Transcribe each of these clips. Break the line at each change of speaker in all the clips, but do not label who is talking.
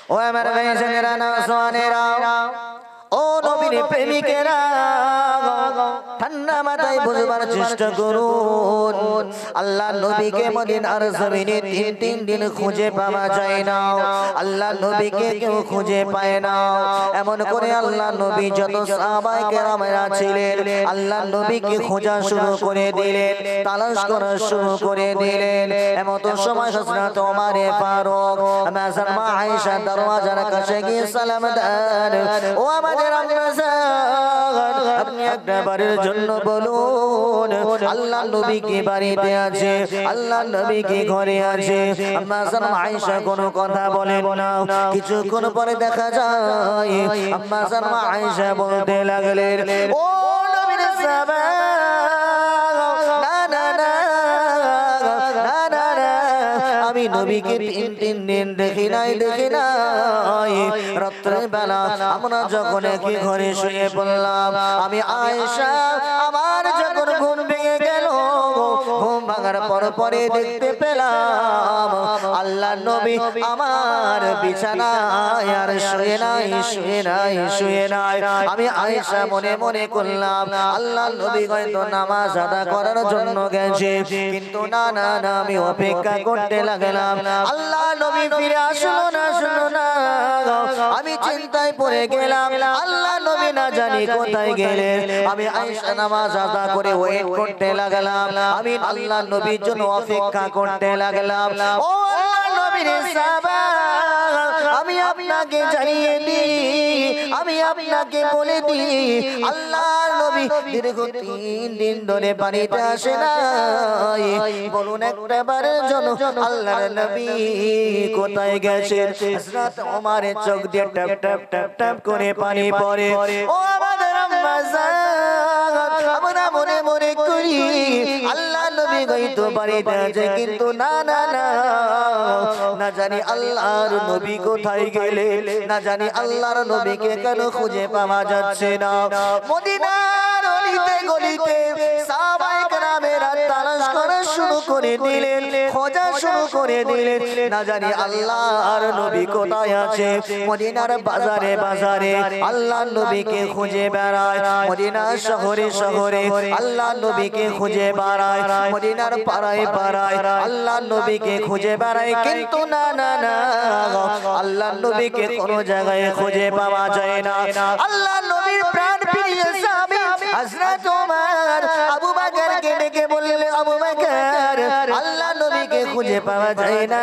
ও আমার ভাইজানেরা নওজওয়ানেরা ও নবীর প্রেমিকেরা ঠান্ডা মাথায় বুঝবার চেষ্টা করুন আল্লাহ নবীকে মদিনার জমিনে তিন দিন খুঁজে পাওয়া যায় না আল্লাহ নবীকে কেউ খুঁজে পায় না এমন করে আল্লাহ নবী যত সাহাবায়ে কেরামরা ছিলেন আল্লাহ নবীকে খোঁজা শুরু করে দিলেন তালাশ করা শুরু করে দিলেন এমন সময় হযরত ওমর ফারুক মাজার মা আয়েশা দরওয়াজার কাছে গিয়ে সালাম দেন ও আমাদের আপনি একটা বারের জন্য বলুন আল্লাহ নবী কি বাড়িতে আছে আল্লাহ নবী কি ঘরে আছে আম্মা জান আয়েশা কোনো কথা বলেন না কিছুক্ষণ পরে দেখা যায় আম্মা জান আয়েশা বলতে লাগলেন ও নবীর সাহাবা আমি নবীকে তিন দিন দেখি নাই রাত্রে বেলা আমরা যখন একই ঘরে শুয়ে পড়লাম আমি আয়েশা আমার যখন ঘুম ভেঙে গেল ঘুম ভাঙার পরে দেখতে পেলাম আল্লাহ নবী আমার বিছানায় আর শুয়ে নাই আমি আয়েশা মনে মনে করলাম আল্লাহ নবী হয়তো নামাজ আদা করার জন্য গেছে কিন্তু না আমি অপেক্ষা করতে লাগলাম আল্লাহ নবী ফিরে আসলো না আমি চিন্তায় পড়ে গেলাম আল্লাহ নবী না জানি কোথায় গেলেন আমি আয়েশা নামাজ আদা করে ওয়েট করতে লাগলাম আমি আল্লাহ নবীর জন্য অপেক্ষা করতে লাগলাম ও আল্লাহ নবীর সাহাবা আমি আপনাকে জানিয়ে দিই আমি আপনাকে বলে দিই আল্লাহ নবী দীর্ঘ 3 দিন ধরে বাড়িতে আসে না বলুন একটা বারের জন্য আল্লাহর নবী কোথায় গেছেন হযরত ওমরের চোখ দিয়ে টপ করে পানি পড়ে ও আমাদের আম্মা জান আমরা মনে করি আল্লাহ নবী হয়তো বাড়িতে আছে কিন্তু না জানি আল্লাহর নবী কোথায় গেলে না জানি আল্লাহর নবীকে কেন খুঁজে পাওয়া যাচ্ছে না মদিনার অলিতে গলিতে সাহাবায়ে কেরামেরা তালাশ করা শুরু করে দিলেন খোঁজা শুরু করে দিলেন না জানি আল্লাহর নবী কোথায় আছে মদিনার বাজারে আল্লাহর নবীকে খুঁজে বেড়ায় মদিনার শহরে আল্লাহর নবীকে খুঁজে বেড়ায় মদিনার পাড়ায় আল্লাহর নবীকে খুঁজে বেড়ায় কিন্তু না আল্লাহর নবীকে কোনো জায়গায় খুঁজে পাওয়া যায় না আল্লাহর নবীর প্রাণ প্রিয় সাহাবী হযরত ওমর আবু বকরকে ডেকে বললেন আবু বকর আল্লাহর নবীকে খুঁজে পাওয়া যায় না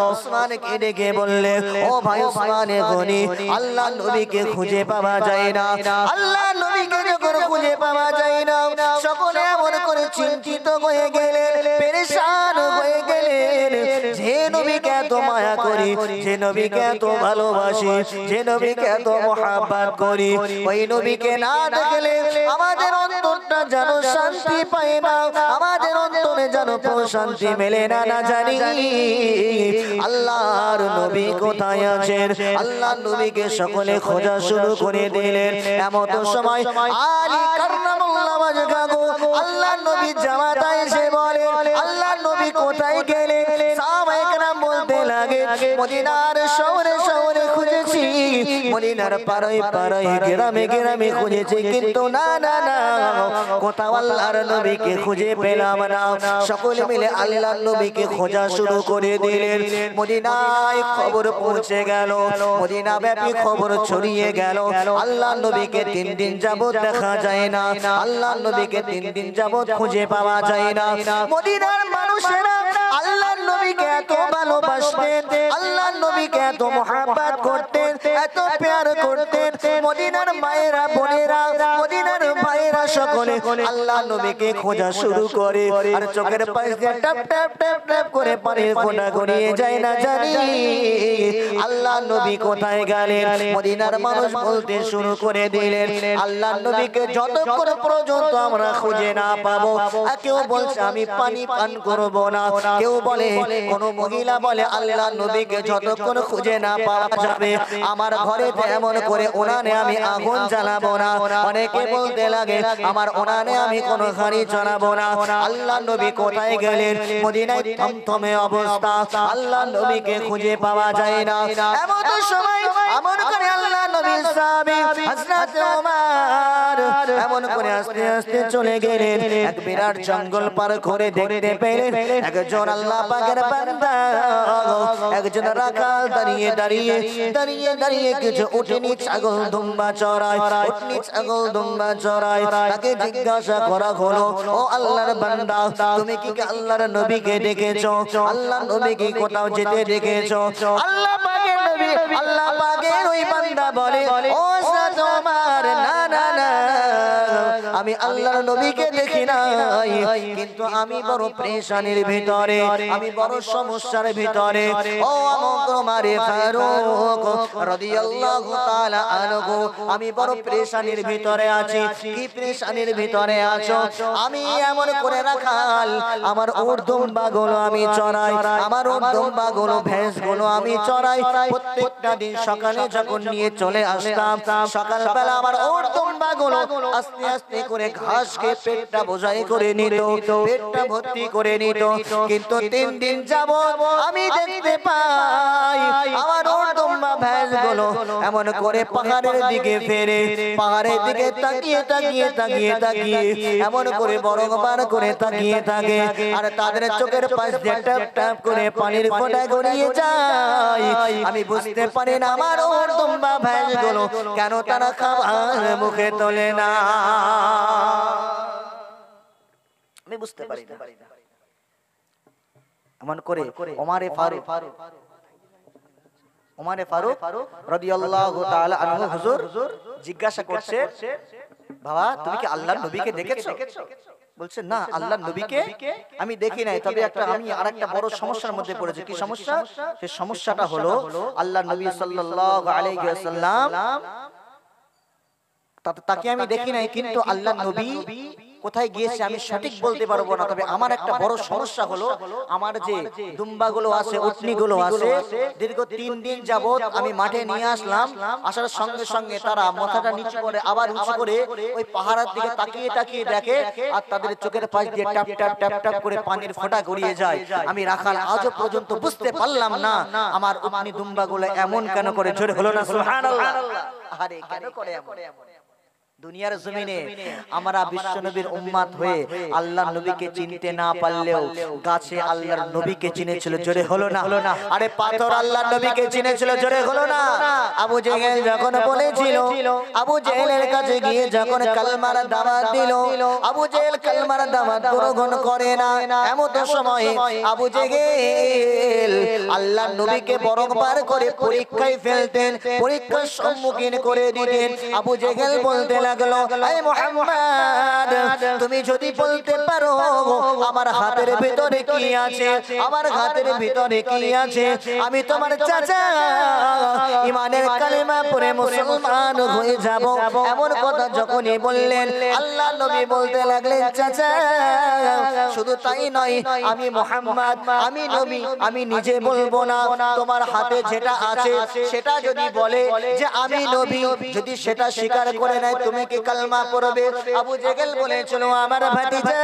ওসমানকে ডেকে বললেন ও ভাই ওসমান গনি আল্লাহর নবীকে খুঁজে পাওয়া যায় না আল্লাহর নবীকে যখন খুঁজে পাওয়া যায় না সকলে এমন করে চিন্তিত হয়ে গেলেন পেরেশান হয়ে গেলেন যে নবীকে এত মায়া করি যে নবীকে এত ভালোবাসি যে নবীকে এত মহব্বত করি ওই নবীকে না দেখলে আমাদের অন্তরটা যেন শান্তি পায় না আমাদের অন্তরে যেন প্রশান্তি মেলে না জানি আল্লাহর নবী কোথায় আছেন আল্লাহর নবীকে সকলে খোঁজা শুরু করে দিলেন এমন সময় আলী কাররামাল্লাহু ওয়াজহাহু আল্লাহর নবী জামাতায় এসে বলে আল্লাহর নবী কোথায় গেলেন সাহাবায়ে কেরাম বলতে লাগে মদিনার শহরে খুঁজেছি মদিনার পাড়ায় গ্রামে খুঁজেছি কিন্তু না কোথাও আল্লাহর নবীকে খুঁজে পেলাম না সকলে মিলে আল্লাহর নবীকে খোঁজা শুরু করে দিলেন মদিনায় খবর পৌঁছে গেল মদিনা ব্যাপী খবর ছড়িয়ে গেল আল্লাহর নবীকে 3 দিন যাবত দেখা যায় না আল্লাহর নবীকে 3 দিন যাবত খুঁজে পাওয়া যায় না মদিনার মানুষেরা আল্লাহর নবীকে এত ভালোবাসতেন আল্লাহর নবীকে এত মহব্বত করতেন এত প্যার করতেন মদিনার মায়েরা বোনেরা মদিনার ভাইয়েরা সকলে আল্লাহর নবীকে খোঁজা শুরু করে আর চোখের পাশ দিয়ে টপ করে পানির ফোঁটা গড়িয়ে যায় না জানি আল্লাহ নবী কোথায় গেলেন? মদিনার মানুষ বলতে শুরু করে দিলেন, আল্লাহর নবীকে যতক্ষণ পর্যন্ত আমরা খুঁজে না পাবো। কেউ বলছে আমি পানি পান করব না, কেউ বলে, কোন মহিলা বলে আল্লাহর নবীকে যতক্ষণ খুঁজে না পাওয়া যাবে আমার ঘরেতে এমন করে উনানে আমি আগুন জ্বালাবো না। অনেকে বলতে লাগে আমার উনানে আমি কোনো হাঁড়ি জ্বালাবো না। আল্লাহর নবী কোথায় গেলেন? মদিনায় থমথমে অবস্থা, আল্লাহর নবীকে খুঁজে পাওয়া যায় না। এমন সময় এমন করে আল্লাহর নবীর সাহাবী হযরত ওমর এমন করে আস্তে আস্তে চলে গেলেন। এক বিরাট জঙ্গল পার করে দেখতে পেলেন একজন আল্লাহ পাকের বান্দা, একজন রাখাল দাঁড়িয়ে দাঁড়িয়ে দাঁড়িয়ে দাঁড়িয়ে কিছু উটনি ছাগল দুম্বা চড়ায়, উটনি ছাগল দুম্বা চড়ায়। তাকে জিজ্ঞাসা করা হলো, ও আল্লাহর বান্দা, তুমি কি আল্লাহর নবীকে দেখেছো? আল্লাহর নবী কি কোথাও যেতে দেখেছো? আল্লাহ পাকের নবী, আল্লাহ পাকের ওই বান্দা বলে, ও হযরত ওমর, না না না, আমি আল্লাহর নবীকে দেখি নাই, কিন্তু আমি বড় পেরেশানির ভিতরে, আমি বড় সমস্যার ভিতরে। ও ওমর ফারুক রাদিয়াল্লাহু তাআলা আনহু, আমি বড় পেরেশানির ভিতরে আছি। কি পেরেশানির ভিতরে আছো? আমি এমন করে রাখাল, আমার উট দুম্বাগুলো আমি চড়াই, আমার উট দুম্বাগুলো ভেঁসগুলো আমি চড়াই। প্রত্যেকটা দিন সকালে যখন নিয়ে চলে আসতাম, সকালবেলা আমার উট দুম্বাগুলো আস্তে আস্তে করে ঘাস খেয়ে পেটটা বোঝাই করে নিত, পেটটা ভর্তি করে নিত। কিন্তু 3 দিন যাবত আমি দেখতে পাই আমার উট দুম্বা ভেঁসগুলো এমন করে পাহাড়ের দিকে ফেরে, পাহাড়ের দিকে তাকিয়ে তাকিয়ে তাকিয়ে তাকিয়ে এমন করে বরংবার করে তাকিয়ে থাকে, আর তাদের চোখের পাশ দিয়ে ট্যাপ ট্যাপ করে পানির ফোঁটা গড়িয়ে যায়। আমি বুঝতে পারি না আমার উট দুম্বা ভেঁসগুলো কেন তারা খাবার মুখে তোলে না, আমি বুঝতে পারি না। এমন করে ওমর ফারুক রাদিয়াল্লাহু তাআলা আনহু হুজুর জিজ্ঞাসা করছে, বাবা তুমি কি আল্লাহর নবীকে দেখেছো? বলছে না, আল্লাহর নবীকে আমি দেখি নাই, তবে আমি আরেকটা বড় সমস্যার মধ্যে পড়েছি। কি সমস্যা? সেই সমস্যাটা হলো আল্লাহর নবী সাল্লাল্লাহু আলাইহি ওয়াসাল্লাম তাকে আমি দেখি নাই, কিন্তু আল্লাহর নবী কোথায় গিয়েছে আমি সঠিক বলতে পারবো না। তবে আমার একটা বড় সমস্যা হলো, আমার যে দুম্বাগুলো আছে, উটনিগুলো আছে, দীর্ঘ 3 দিন যাবত আমি মাঠে নিয়ে আসলাম, আসার সঙ্গে সঙ্গে তারা মাথাটা নিচু করে আবার উঁচু করে ওই পাহাড়ের দিকে তাকিয়ে তাকিয়ে দেখে, আর তাদের চোখের পাশ দিয়ে ট্যাপ ট্যাপ ট্যাপ ট্যাপ করে পানির ফোঁটা গড়িয়ে যায়। আমি রাখাল আজও পর্যন্ত বুঝতে পারলাম না আমার উটনি দুম্বাগুলো এমন কেন করে। জোরে হলো না সুবহানাল্লাহ? আরে কেন করে এমন? দুনিয়ার জমিনে আমরা বিশ্বনবীর উম্মত হয়ে আল্লাহর নবীকে চিনতে না পারলেও গাছে আল্লাহর নবীকে চিনেছিল। জোরে হলো না? আরে পাথর আল্লাহর নবীকে চিনেছিল। জোরে হলো না? আবু জেহেল যখন বলেছিল, আবু জেহেলের কাছে গিয়ে যখন কালমার দাওয়াত দিল, আবু জেহেল কালমার দাওয়াত গ্রহণ করে না। এমন সময় আবু জেহেল আল্লাহর নবীকে বরংবার করে পরীক্ষায় ফেলতেন, পরীক্ষার সম্মুখীন করে দিতেন। আবু জেহেল বলতে লাগলো, এই মুহাম্মদ, তুমি যদি বলতে পারো আমার হাতের ভিতরে কি আছে, আমার হাতের ভিতরে কি আছে, আমি তোমার চাচা ঈমানের কালিমা পড়ে মুসলমান হয়ে যাব। এমন কথা যখনই বললেন, আল্লাহর নবী বলতে লাগলেন, চাচা শুধু তাই নয়, আমি মুহাম্মদ, আমি নবী, আমি নিজে বলবো না, তোমার হাতে যেটা আছে সেটা যদি বলে যে আমি নবী, যদি সেটা স্বীকার করে নেয় তুমি কি কালমা পড়বে? আবু জেহেল বলেছিল, আমার ভাতিজা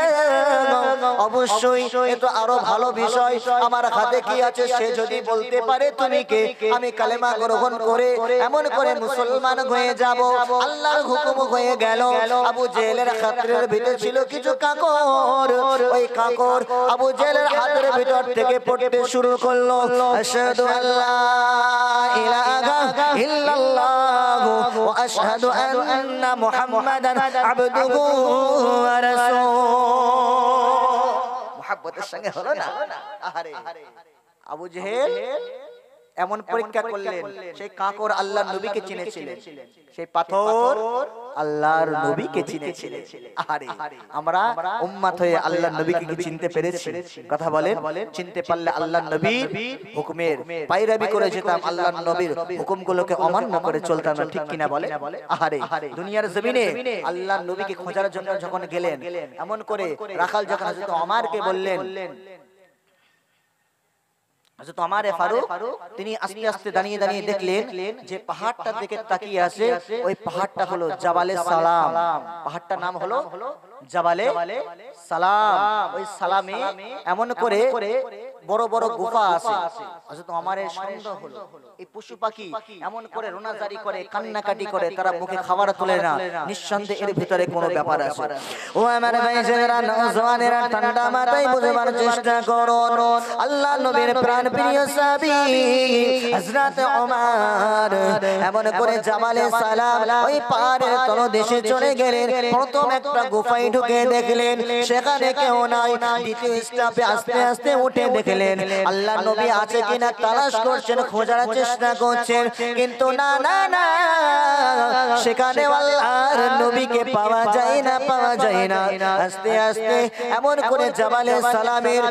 অবশ্যই, এ তো আরো ভালো বিষয়, আমার হাতে কি আছে সে যদি বলতে পারে তুমি কে, আমি কালেমা গ্রহণ করে এমন করে মুসলমান হয়ে যাব। আল্লাহর হুকুম হয়ে গেল। আবু জেহেলের হাতের ভিতরে ছিল কিছু কাকর, ওই কাকর আবু জেহেলের হাতের ভিতর থেকে পড়তে শুরু করলো, আশহাদু আল্লা ইলাহা ইল্লাল্লাহু ওয়া আশহাদু আন্না মুহাম্মাদান আবদুহু ওয়া রাসূলুহু। মুহাব্বতের সঙ্গে হলো না? আরে আবু জেহেল এমন পরীক্ষা করলেন সেই কাকর আল্লাহর নবীকে চিনেছিলেন, সেই পাথর আল্লাহর নবীকে চিনেছিলেন। আরে আমরা উম্মত হয়ে আল্লাহর নবীকে কি চিনতে পেরেছি? কথা বলেন, চিনতে পারলে আল্লাহর নবীর হুকুমের পায়রাবি করে যেতাম, আল্লাহর নবীর হুকুমগুলোকে অমান্য করে চলতাম না, ঠিক কিনা বলে? আরে দুনিয়ার জমিনে আল্লাহর নবীকে খোঁজার জন্য যখন গেলেন, এমন করে রাখাল যখন হযরত ওমরকে বললেন, হযরত ওমর ফারুক তিনি আস্তে আস্তে দাঁড়িয়ে দাঁড়িয়ে দেখলেন যে পাহাড়টার দিকে তাকিয়ে আছে, ওই পাহাড়টা হলো জাবালে সালাম। পাহাড়টার নাম হলো জাবালে সালাম। ওই সালামে এমন করে বড় বড় গুফা আছে। হযরত ওমরের সন্দেহ হলো এই পশু পাখি এমন করে রোনাজারি করে, কান্নাকাটি করে, তারা মুখে খাবার তোলে না, নিঃসন্দেহে এর ভিতরে কোনো ব্যাপার আছে। ও আমার ভাইয়েরা, নওজওয়ানেরা, ঠান্ডা মাথায় বুঝবার চেষ্টা করো। আল্লাহ নবীর প্রাণ প্রিয় সাহাবী হযরত ওমর এমন করে জাবালে সালাম ওই পাহাড়ের তলদেশে চলে গেলেন। প্রথম একটা গুফায় ঢুকে দেখলেন সেখানে কেউ নাই। দ্বিতীয় স্টেপে আস্তে আস্তে উঠে দেখলেন আল্লাহ নবী আছে কিনা তালাশ করছেন, খোঁজার চেষ্টা করছেন, কিন্তু না না না, সেখানে আল্লাহর নবীকে পাওয়া যায় না, পাওয়া যায় না। আস্তে আস্তে এমন করে জাবালে সালামের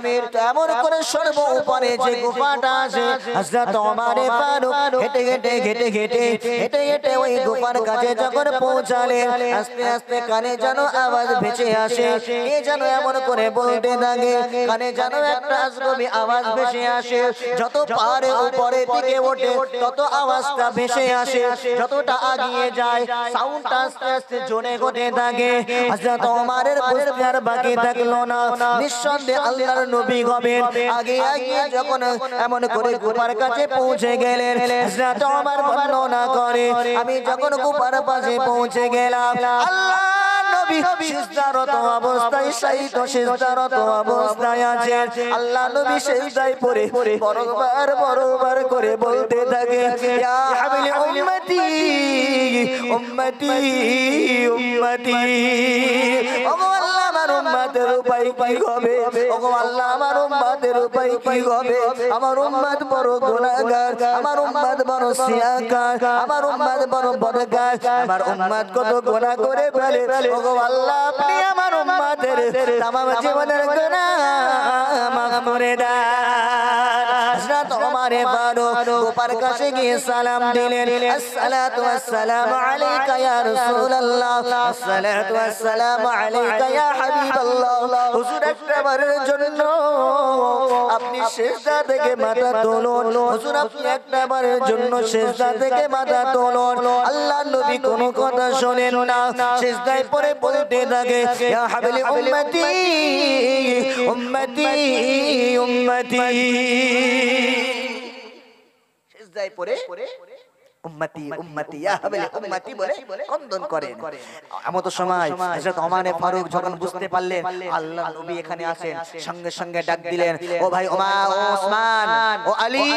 এমন করে সর্ব উপরে যে গুফাটা আছে, হযরত ওমর ফারুক হেঁটে হেঁটে হেঁটে হেঁটে হেঁটে হেঁটে ওই গুফার কাছে যখন পৌঁছালেন, আস্তে আস্তে কানে যেন আওয়াজ ভেসে আসে। কে যেন এমন করে বলতে থাকে, কানে যেন একটা আজগবি আওয়াজ ভেসে আসে। যত পারে উপরে দিকে ওঠে তত আওয়াজটা ভেসে আসে, যতটা আগিয়ে যায় সাউন্ডটা আস্তে আস্তে জোরে হতে থাকে। হযরত ওমরের বুঝতে আর বাকি থাকলো না, নিঃসন্দেহে আল্লাহর নবী হবেন। আগে আগে যখন এমন করে গুফার কাছে পৌঁছে গেলেন, হযরত ওমর বর্ণনা করে, আমি যখন গুফার পাশে পৌঁছে গেলাম, আল্লাহ নবী সিজদারত অবস্থায়, শায়িত সিজদারত অবস্থায় আছেন। আল্লাহ নবী সিজদায় পড়ে বড়বার বড়বার করে বলতে থাকে, ইয়া হাবিল উম্মতি উম্মতি উম্মতি। ওগো আল্লাহ আমার উম্মতের উপায় কি হবে? ওগো আল্লাহ আমার উম্মতের উপায় কি হবে? আমার উম্মত বড় গুনাহগার, আমার উম্মত বড় সিয়াকার, আমার উম্মত বড় বদকার, আমার উম্মত কত গুনাহ করে ফেলে। ওগো আল্লাহ আপনি আমার উম্মতের तमाम জীবনের গুনাহ মাফ করে দেন। হযরত ওমর ফারুক গুফার কাছে গিয়ে সালাম দিলেন, আসসালাতু ওয়াসসালামু আলাইকা ইয়া রাসূলুল্লাহ, আসসালাতু ওয়াসসালামু আলাইকা ইয়া হাবিবাল্লাহ। হুজুর একবারের জন্য আপনি সিজদা থেকে মাথা তুলুন, হুজুর আপনি একবারের জন্য সিজদা থেকে মাথা তুলুন। আল্লাহর নবী কোনো কথা শোনেন না, সিজদায় পড়ে বলতে থাকে, ইয়া হাবিল উম্মতি উম্মতি উম্মতি। সিজদায় পড়ে উম্মতি উম্মতি ইয়া হাবিল উম্মতি বলে কন্দন করেন। এমত সময় হযরত ওমর ফারুক যখন বুঝতে পারলেন আল্লাহ নবী এখানে আছেন, সঙ্গে সঙ্গে ডাক দিলেন, ও ভাই ওমর, ও ওসমান, ও আলী,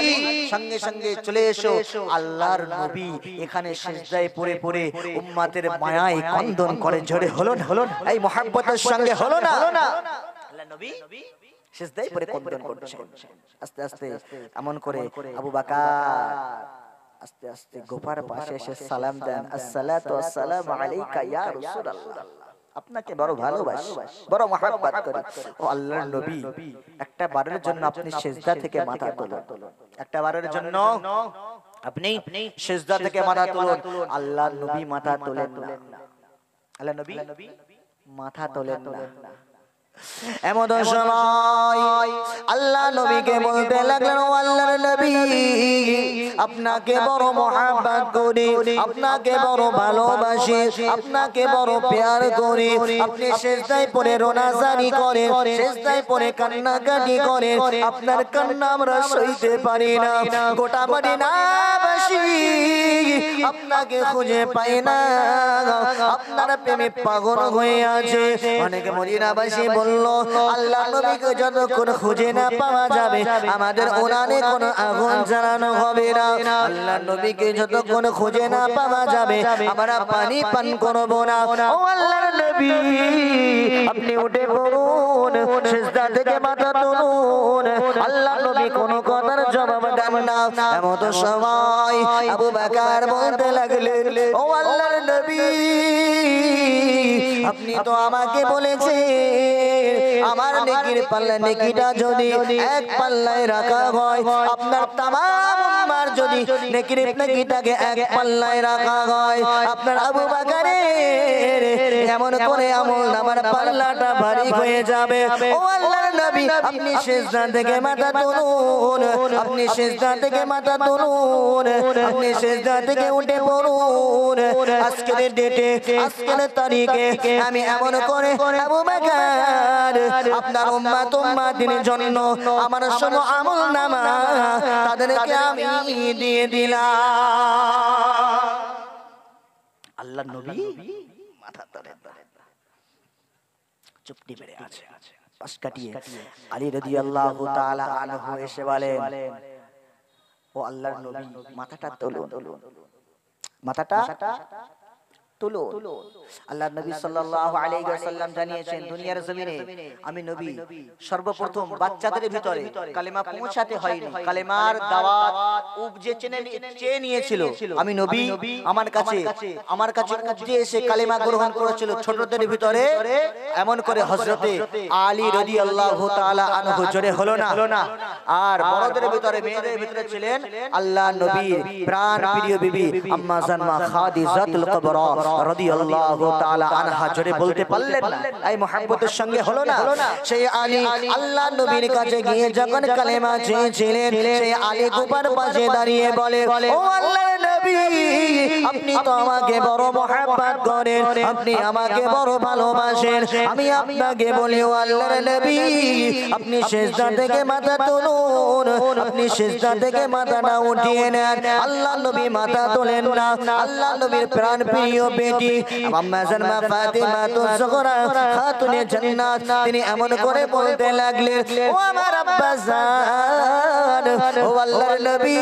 সঙ্গে সঙ্গে চলে এসো। আল্লাহর নবী এখানে সিজদায় পড়ে পড়ে উম্মতের মায়ায় কন্দন করেন। জোরে হলো না? এই মুহাব্বতের সঙ্গে হলো না? আল্লাহ নবী সিজদায় পড়ে কন্দন করছেন। আস্তে আস্তে এমন করে আবু বকর আস্তে আস্তে গোফার পাশে এসে সালাম দেন, আসসালাতু ওয়াসসালামু আলাইকা ইয়া রাসূলুল্লাহ। আপনাকে বড় ভালোবাসি, বড় মহব্বত করি। ও আল্লাহর নবী, একটা বারের জন্য আপনি সিজদা থেকে মাথা তুলুন, একটা বারের জন্য আপনি সিজদা থেকে মাথা তুলুন। আল্লাহর নবী মাথা তোলেন না, আল্লাহর নবী মাথা তোলেন না। এমন সময় আল্লাহ নবীকে বলতে লাগলেন, ও আল্লাহর নবী, আপনাকে বড় মহব্বত করি, আপনাকে বড় ভালোবাসি, আপনাকে বড় প্যার করি। আপনি সিজদায় পড়ে রোনাজারি করেন, সিজদায় পড়ে কান্নাকাটি করেন, আপনার কান্না আমরা সইতে পারি না। গোটা মদিনাবাসী আপনাকে খুঁজে পাই না, আপনার প্রেমে পাগল হয়ে আছে। অনেক মদিনাবাসী বলল, আল্লাহ নবীকে যতক্ষণ খুঁজে না পাওয়া যাবে আমাদের উনানে কোনো আগুন জ্বালানো হবে না। আল্লাহ নবীকে যতক্ষণ খুঁজে না পাওয়া যাবে আমরা পানি পান করব না। ও আল্লাহর নবী, আপনি উঠে পড়ুন, সিজদা থেকে মাথা তুলুন। আল্লাহ নবী কোনো কথার জবাব দেন না। এমন সময় আবু বকর বলতে লাগলেন, ও আল্লাহর নবী, আপনি তো আমাকে বলেছেন আমার নেকির পাল্লা, নেকিটা যদি এক পাল্লায় রাখা হয়, আপনার তামাম উম্মার যদি নেকিটাকে এক পাল্লায় রাখা হয়, আপনার আবু বকরের এমন করে আমলনামার পাল্লাটা ভারী হয়ে যাবে। ও আল্লাহর নবী, আপনি সিজদা থেকে মাথা তুলুন, আপনি সিজদা থেকে মাথা তুলুন, আপনি সিজদা থেকে উঠে পড়ুন। আজকের ডেটে, আজকের তারিখে আমি এমন করে আবু বকর আপনার উম্মত উম্মাতির জন্য আমার সব আমলনামা তাদেরকে আমি দিয়ে দিলাম। আল্লাহর নবী মাথা ধরে চুপটি মেরে আছে। পাশ কাটিয়ে আলী রাদিয়াল্লাহু তাআলা আনহু এসে বলেন, ও আল্লাহর নবী, মাথাটা তুলুন, মাথাটা তুলুন। আল্লাহর নবী সাল্লাল্লাহু আলাইহি ওয়াসাল্লাম জানিয়েছেন, দুনিয়ার জমিনে আমি নবী সর্বপ্রথম বাচ্চাদের ভিতরে কালেমা পৌঁছাতে হয়নি, কালেমার দাওয়াত উপজে চেয়ে নিয়েছিল আমি নবী। আমার কাছে উপজে এসে কালেমা গ্রহণ করেছিল ছোটদের ভিতরে, এমন করে হযরতে আলী রাদিয়াল্লাহু তাআলা আনহু জোরে হলো না। আর বড়দের ভিতরে, মেয়েদের ভিতরে ছিলেন আল্লাহর নবীর প্রাণ প্রিয় বিবি আম্মা জানমা খাদিজাতুল কুবরা রাদিয়াল্লাহু তাআলা আনহা। জোরে বলতে পারলেন না? এই মুহাব্বতের সঙ্গে হলো না। সেই আলী আল্লাহর নবীর কাছে গিয়ে যখন কালেমা চেয়েছিলেন, সেই আলী কুবার পাশে দাঁড়িয়ে বলে, ও আল্লাহর নবী, আপনি তো আমাকে বড় মুহাব্বত করেন, আপনি আমাকে বড় ভালোবাসেন, আমি আপনাকে বলি, ও আল্লাহর নবী, আপনি সিজদা থেকে মাথা তুলুন, আপনি সিজদা থেকে মাথাটা উঠিয়ে নেন। আল্লাহর নবী মাথা তোলেন না। আল্লাহর নবীর প্রাণ প্রিয় বেটি আম্মা জানমা ফাতিমা তুযহরা খাতুনে জান্নাত, তিনি এমন করে বলতে লাগলেন, ও আমার আব্বা জান, ও আল্লাহর নবী,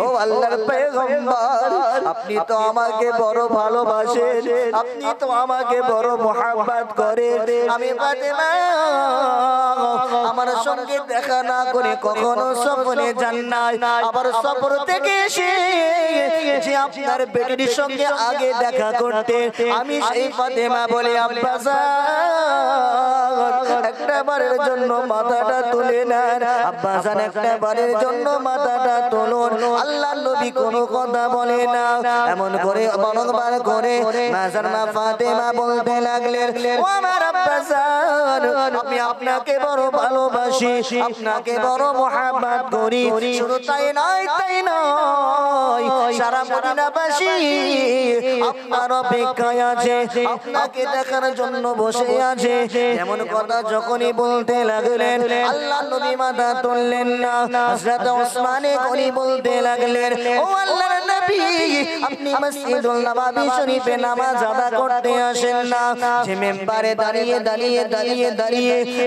ও আল্লাহর পয়গম্বর, আপনি তো আমাকে বড় ভালোবাসেন, আপনি তো আমাকে বড় মুহাব্বত করেন। আমি ফাতিমা আমার সঙ্গে দেখা না করে কখনো স্বপ্নে যান না, আবার স্বপ্ন থেকে এসে যে আপনার বেটির সঙ্গে আগে দেখা করতে, আমি সেই ফাতেমা বলি, আব্বা জান, একটা বারের জন্য মাথাটা তুলে নেন, আব্বা জান, একটা বারের জন্য মাথাটা তুলুন। আল্লাহর নবী কোনো কথা বলে না। এমন করে বারংবার করে মা জানমা ফাতেমা বলতে লাগলেন, ও আমার আব্বা জান, আমি আপনাকে বড় ভালোবাসি, আপনাকে বড় মুহাব্বত করি। শুধু তাই নয়, সারা মদিনাবাসী আপনার অপেক্ষায় আছে, আপনাকে দেখার জন্য বসে আছে। এমন কথা যখনই বলতে লাগলেন, আল্লাহর নবী মাথা তুললেন না। হযরত ওসমানে গনি বলতে লাগলেন, ও আল্লাহর নবী, আপনি মসজিদুল নববী শরীফে নামাজ আদা করতে আসেন না, যে মেম্বারে দাঁড়িয়ে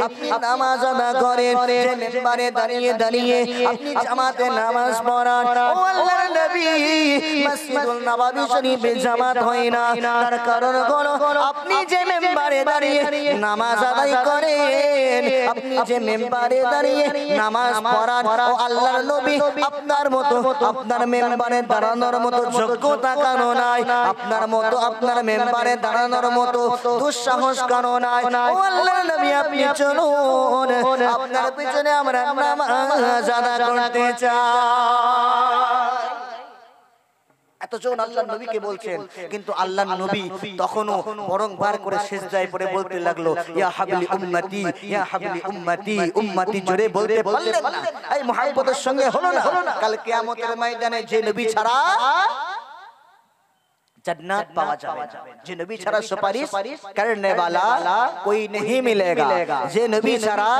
আপনি নামাজ আদা করেন, যে মেম্বারে দাঁড়িয়ে আপনি জামাতে নামাজ পড়ান। ও আল্লাহর নবী, মসজিদুল নববী শরীফে জামাত হয় না, তার কারণ হলো আপনি যে মেম্বারে দাঁড়িয়ে নামাজ আদায় করেন, আপনি যে মেম্বারে দাঁড়িয়ে নামাজ পড়ান। ও আল্লাহর নবী, আপনার মতো আপনার মেম্বারে দাঁড়ানোর মতো যোগ্যতা কারো নাই, আপনার মতো আপনার মেম্বারে দাঁড়ানোর মতো দুঃসাহস কারো নাই। ও আল্লাহর নবী, আপনি চলুন, আপনার পিছনে আমরা নামাজ আদা করতে চাই। এতজন আল্লাহর নবীকে বলছেন, কিন্তু আল্লাহর নবী তখনও বারংবার করে সিজদায় পড়ে বলতে লাগলো, ইয়া হাবলি উম্মতি, ইয়া হাবলি উম্মতি, উম্মতি, জোরে বলতে পারলেন না। এই মুহাব্বতের সঙ্গে হলো না। কাল কিয়ামতের ময়দানে যে নবী ছাড়া जन्नत पावा जावे, जे नबी छड़ा सुपारिश करने वाला कोई नहीं मिलेगा, जे नबी छड़ा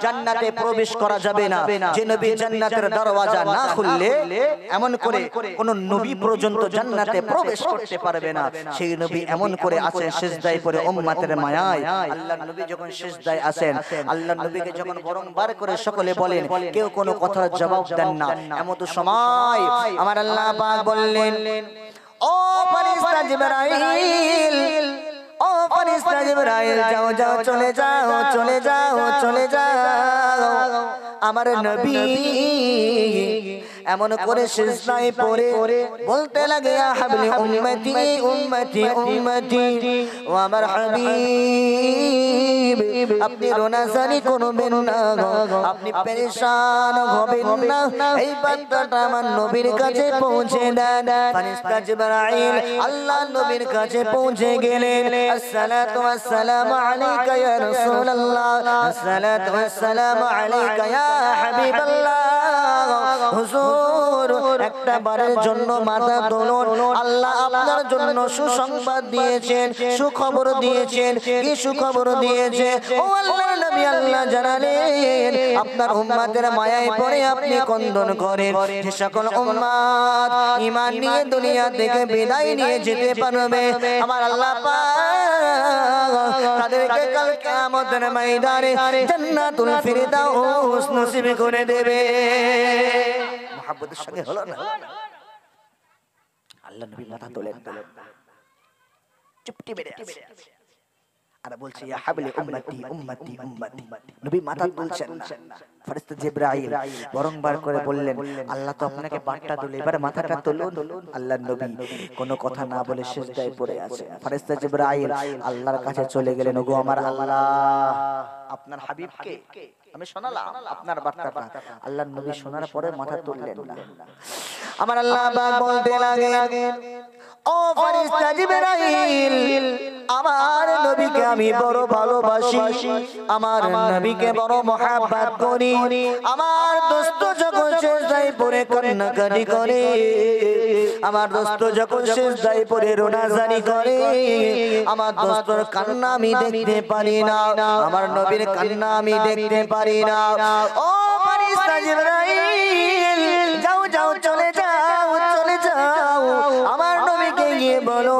जन्नते प्रवेश करा जाबे ना, जे नबी जन्नतेर दरवाजा ना खुलले एमन करे कोनो नबी पर्यन्त जन्नते प्रवेश करते पारबे ना। সেই নবী এমন করে আছেন সিজদায় পড়ে উম্মতের মায়ায়। আল্লাহর নবী যখন সিজদায় আছেন, আল্লাহর নবীকে যখন বারংবার করে সকলে বলেন, কেউ কোনো কথার জবাব দেন না। এমন সময় আমার আল্লাহ পাক বললেন, ও ফেরেশতা জিবরাইল, ও ফেরেশতা জিবরাইল, যাও চলে যাও। আমার নবী এমন করে সিজদায় পড়ে বলতে লাগে ইয়া হাবলি উম্মতি উম্মতি উম্মতি ও আমার হাবিব আপনি রোনাজারি করবেন না আপনি পেরেশান হবেন না এই বার্তাটা আমার নবীর কাছে পৌঁছে দেন ফেরেশতা জিবরাইল আল্লাহর নবীর কাছে পৌঁছে গেলেন আসসালাতু ওয়াসসালামু আলাইকা ইয়া রাসূলুল্লাহ আসসালাতু ওয়াসসালামু আলাইকা ইয়া হাবিবাল্লাহ হুজুর একটা বারের জন্য মাথা তুলুন আল্লাহ আপনার জন্য সুসংবাদ দিয়েছেন সুখবর দিয়েছেন কি সুখবর দিয়েছে ও আল্লাহর নবী আল্লাহ জানালেন আপনার উম্মতের মায়ায় পড়ে আপনি কন্দন করেন যে সকল উম্মত ঈমান নিয়ে দুনিয়া থেকে বিদায় নিয়ে যেতে পারবে আমার আল্লাহ পাক তাদেরকে কাল কিয়ামতের ময়দানে জান্নাতুল ফিরদাউস নসিব করে দেবে মুহাব্বতের সঙ্গে হলো না আল্লাহ নবী মাথা তোলেন চুপটি বেড়ে আছে আর বলছে ইয়া হাবলি উম্মতি উম্মতি উম্মতি নবী মাথা তুলছেন না ফেরেশতা জিবরাইল বারংবার করে বললেন আল্লাহ তো আপনাকে বাটটা তুলে এবারে মাথাটা তুলুন আল্লাহর নবী কোনো কথা না বলে সিজদায় পড়ে আছে ফেরেশতা জিবরাইল আল্লাহর কাছে চলে গেলেন ওগো আমার আল্লাহ আপনার হাবিবকে আমি শোনালাম আপনার বার্তাটা আল্লাহর নবী শোনার পরে মাথা তুললেন না আমার আল্লাহ পাক বলতে লাগেন ও ফেরেশতা জিবরাইল আমার নবীকে আমি বড় ভালোবাসি আমার নবীকে বড় মহব্বত করি আমার দোস্ত যখন সিজদায় পড়ে কান্নাকাটি করে আমার দোস্ত যখন সিজদায় পড়ে রোনাজারি করে আমার দোস্তর কান্না আমি দেখতে পারি না আমার নবীর কান্না আমি দেখতে পারি না ও ফেরেশতা জিবরাইল যাও যাও চলে যাও আমার নবীকে গিয়ে বলো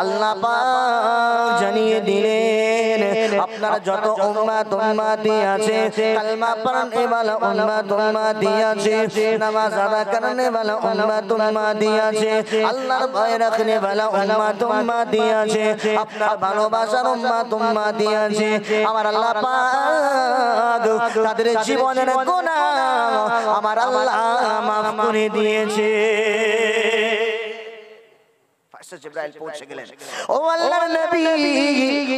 আল্লাহ পাক জানিয়ে দিলেন আপনারা যত উম্মত উম্মতি আছে কালমা পড়নে वाला উম্মত উম্মতি আছে নামাজ আদা করনে वाला উম্মত উম্মতি আছে আল্লাহর ভয় রাখনে वाला উম্মত উম্মতি আছে আপনার ভালোবাসার উম্মত উম্মতি আছে আমার আল্লাহ পাক তাদের জীবনের গুনাহ আমার আল্লাহ maaf করে দিয়েছে জিবরাইল পৌঁছে গেলেন ও আল্লাহর নবী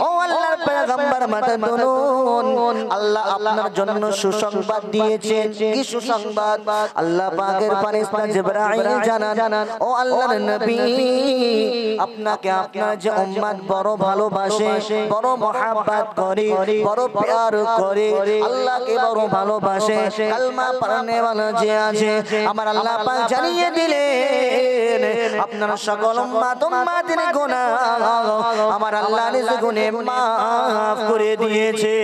ও আল্লাহর পয়গম্বর মাথা তুলুন আল্লাহ আপনার জন্য সুসংবাদ দিয়েছেন কি সুসংবাদ আল্লাহ পাকের ফেরেশতা জিবরাইল জানান ও আল্লাহর নবী আপনাকে আপনার যে উম্মত বড় ভালোবাসে বড় মহব্বত করে বড় প্যার করে আল্লাহকে বড় ভালোবাসে কালমা পড়নে वाला যে আছে আমার আল্লাহ পাক জানিয়ে দিলেন আপনার সকল উম্মত উম্মতের গুনাহ আমার আল্লাহ নিজ গুণে maaf করে দিয়েছে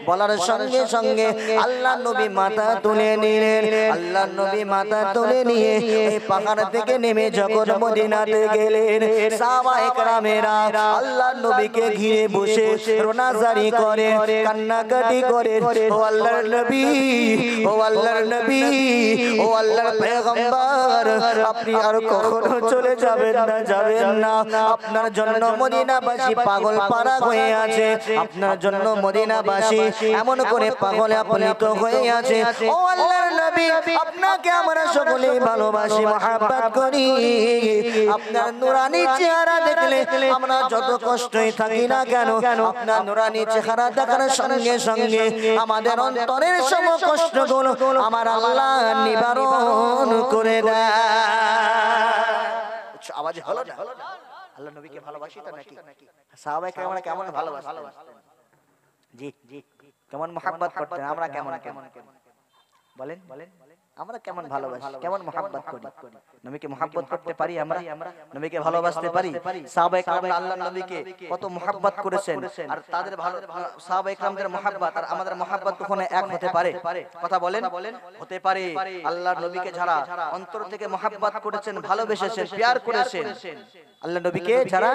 বলার সঙ্গে সঙ্গে আল্লাহ নবী মাথা তুলে নিলেন আল্লাহ নবী মাথা তুলে নিয়ে এই পাহাড় থেকে নেমে যখন মদিনাতে গেলেন সাহাবায়ে কেরামেরা আল্লাহ নবীকে ঘিরে বসে রোনাজারি করে কান্নাকাটি করে ও আল্লাহর নবী ও আল্লাহর নবী ও আল্লাহর পয়গম্বর আপনি আর কখনো চলে যাবেন না আপনার জন্য মদিনাবাসী পাগল পারা হয়ে আছে আপনার জন্য মদিনাবাসী এমন করে পাগলে আপ্লুত হয়ে আছে ও আল্লাহর নবী আপনাকে আমরা সকলেই ভালোবাসি মহব্বত করি আপনার নূরানি চেহারা দেখলে আমরা যত কষ্টই থাকি না কেন আপনার নূরানি চেহারা দেখার সঙ্গে সঙ্গে আমাদের অন্তরের সব কষ্টগুলো আমার আল্লাহ নিবারণ করে দেয় আওয়াজ হলো না আল্লাহ নবীকে ভালোবাসি তো নাকি সাহাবায়ে কেরামরা কেমন ভালোবাসতেন জি কেমন মহব্বত করতেন আমরা কেমন বলেন আমরা কেমন ভালোবাসি কেমন মহব্বত করি নবীকে মহব্বত করতে পারি আমরা নবীকে ভালোবাসতে পারি সাহাবায়ে কেরামরা আল্লাহর নবীকে কত মহব্বত করেছেন আর তাদের ভালো সাহাবায়ে কেরামদের মহব্বত আর আমাদের মহব্বত কখনো এক হতে পারে কথা বলেন হতে পারে আল্লাহর নবীকে যারা অন্তর থেকে মহব্বত করেছেন ভালোবেসেছেন প্যার করেছেন আল্লাহ নবীকে যারা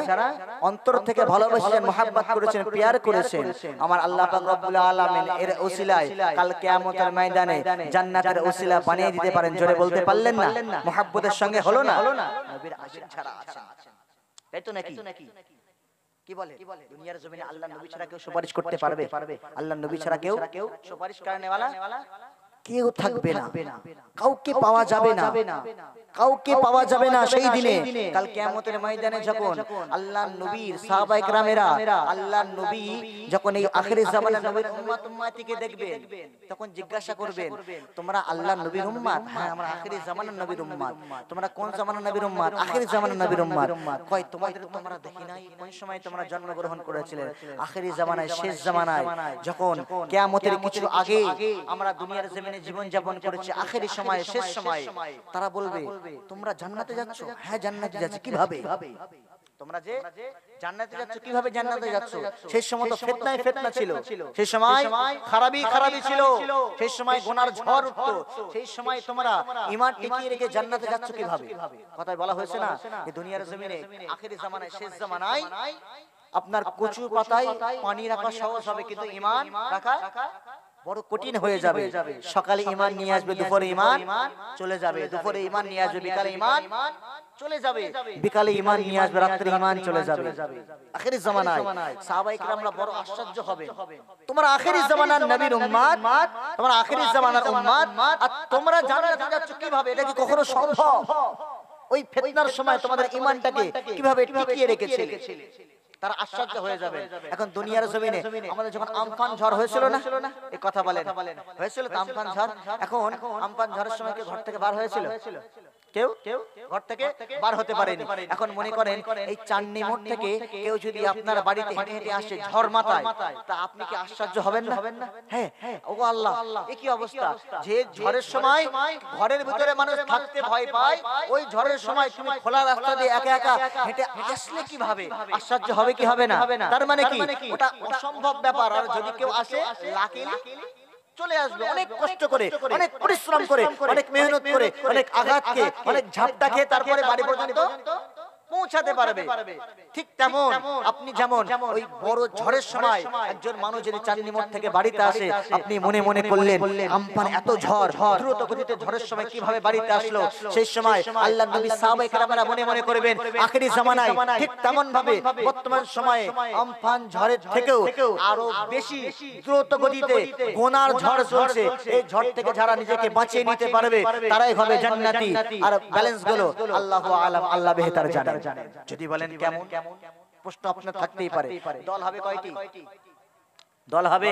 অন্তর থেকে ভালোবেসেছেন মহব্বত করেছেন প্যার করেছেন আমার আল্লাহ পাক রব্বুল আলামিন এর ওসিলায় কাল কিয়ামতের ময়দানে জান্নাতের ওসিলা বানিয়ে দিতে পারেন জোরে বলতে পারলেন না মহব্বতের সঙ্গে হলো না নবীর আশিক ছাড়া আছেন তাই তো নাকি কি বলে দুনিয়ার জমিনে আল্লাহর নবী ছাড়া কেউ সুপারিশ করতে পারবে? আল্লাহর নবী ছাড়া কেউ সুপারিশ করনেওয়ালা কেউ থাকবে না, কাউকে পাওয়া যাবে না, কাউকে পাওয়া যাবে না সেই দিনে। কাল কিয়ামতের ময়দানে যখন আল্লাহর নবীর সাহাবায়ে কেরামেরা আল্লাহর নবী যখন এই আখিরের জামানার নবীর উম্মত উম্মতিকে দেখবেন, তখন জিজ্ঞাসা করবেন, তোমরা আল্লাহর নবীর উম্মত? হ্যাঁ, আমরা আখিরের জামানার নবীর উম্মত। তোমরা কোন জামানার নবীর উম্মত? আখিরের জামানার নবীর উম্মত। কয় তোমাদের তোমরা দেখি নাই কোন সময় তোমরা জন্মগ্রহণ করেছিলেন? আখিরের জামানায়, শেষ জামানায়, যখন কিয়ামতের কিছু আগে আমরা দুনিয়ার জমিনে জীবন যাপন করেছি, আখেরি সময়ে, শেষ সময়ে। তারা বলবে, তোমরা জান্নাতে যাচ্ছ? হ্যাঁ, জান্নাতে যাচ্ছি। কিভাবে? তোমরা যে জান্নাতে যাচ্ছ, কিভাবে জান্নাতে যাচ্ছ? সেই সময় তো ফিতনায় ফিতনা ছিল, সেই সময় খারাপই খারাপই ছিল, সেই সময় গুনার ঝড় উঠতো, সেই সময় তোমরা ঈমান টিকিয়ে রেখে জান্নাতে যাচ্ছ কিভাবে? কথায় বলা হয়েছে না, এই দুনিয়ার জমিনে আখেরি জামানায়, শেষ জামানায় আপনার কচু পাতায় পানি রাখা সহজ হবে, কিন্তু ঈমান রাখা বড় কঠিন হয়ে যাবে। সকালে ঈমান নিয়ে আসবে, দুপুরে ঈমান চলে যাবে, দুপুরে ঈমান নিয়ে আসবে, বিকালে ঈমান চলে যাবে, বিকালে ঈমান নিয়ে আসবে, রাত্রে ঈমান চলে যাবে। আখিরি জামানায় সাহাবায়ে কেরামরা বড় আশ্চর্য হবে, তোমরা আখিরি জামানার নবীর উম্মত, তোমরা আখিরি জামানার উম্মত, আর তোমরা জান্নাতে যাচ্ছ কিভাবে? এটা কি কখনো সম্ভব? ওই ফিতনার সময় তোমাদের ঈমানটাকে কিভাবে টিকিয়ে রেখেছিলে? তারা আশ্চর্য হয়ে যাবে। এখন দুনিয়ার জমিনে আমাদের যখন আমফান ঝড় হয়েছিল না, এই কথা বলেন, হয়েছিল তো আমফান ঝড়? এখন আমফান ঝড়ের সময় কি ঘর থেকে বার হয়েছিল? কেউ ঘর থেকে বার হতে পারেনি। এখন মনে করেন এই চাঁদনী মোড় থেকে কেউ যদি আপনার বাড়িতে হেঁটে হেঁটে আসে ঝড় মাথায়, তা আপনি কি আশ্চর্য হবেন না? হ্যাঁ, ওগো আল্লাহ, এ কি অবস্থা! যে ঝড়ের সময় ঘরের ভিতরে মানুষ থাকতে ভয় পায়, ওই ঝড়ের সময় তুমি খোলা রাস্তা দিয়ে একা একা হেঁটে আসলে কিভাবে? আশ্চর্য হবে কি হবে না? তার মানে কি ওটা অসম্ভব ব্যাপার। আর যদি কেউ আসে, লাকিলি চলে আসবে, অনেক কষ্ট করে, অনেক পরিশ্রম করে, অনেক মেহনত করে, অনেক আঘাতকে, অনেক ঝাপটা খেয়ে তারপরে বাড়ি পর্যন্ত পৌঁছাতে পারবে। ঠিক তেমন আপনি যেমন ওই বড় ঝড়ের সময় একজন মানুষ যদি চাঁদনী মোড় থেকে বাড়িতে আসে, আপনি মনে মনে করলেন আমফান এত ঝড়, দ্রুত গতিতে ঝড়ের সময় কিভাবে বাড়িতে আসলো? সেই সময় আল্লাহর নবী সাহাবায়ে কেরামরা মনে মনে করবেন, আখিরি জামানায় ঠিক তেমন ভাবে বর্তমান সময়ে আমফান ঝড়ের থেকেও আরো বেশি দ্রুত গতিতে গোনার ঝড় চলছে। এই ঝড় থেকে যারা নিজেকে বাঁচিয়ে নিতে পারবে, তারাই হবে জান্নাতি। আর ব্যালেন্স গুলো আল্লাহু আলাম, আল্লাহ বেহতার জানেন। যদি বলেন কেমন, প্রশ্ন আপনার থাকতেই পারে। দল হবে কয়টি? দল হবে